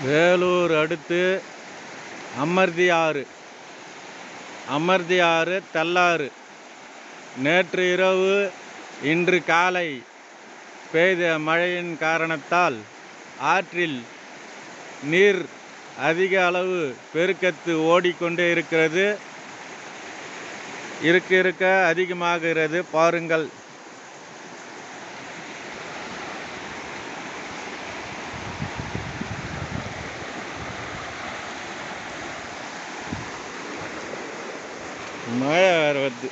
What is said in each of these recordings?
வேலூர் அடுத்து அமர்தி ஆறு தள்ளாறு நேற்று இரவு இன்று காலை பெய்த மழையின் காரணத்தால் ஆற்றில் நீர் அதிக அளவு பெருக்கெடுத்து ஓடிக்கொண்டே இருக்கிறது. இருக்க அதிகமாகிறது பாருங்கள். மழை வேறு வருது.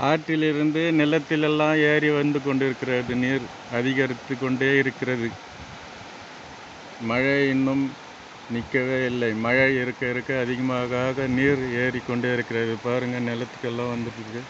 ஆற்றிலிருந்து நிலத்திலெல்லாம் ஏறி வந்து கொண்டிருக்கிறது. நீர் அதிகரித்து கொண்டே இருக்கிறது. மழை இன்னும் நிற்கவே இல்லை. மழை இருக்க அதிகமாக நீர் ஏறிக்கொண்டே இருக்கிறது. பாருங்கள், நிலத்துக்கெல்லாம் வந்துட்டு இருக்கு.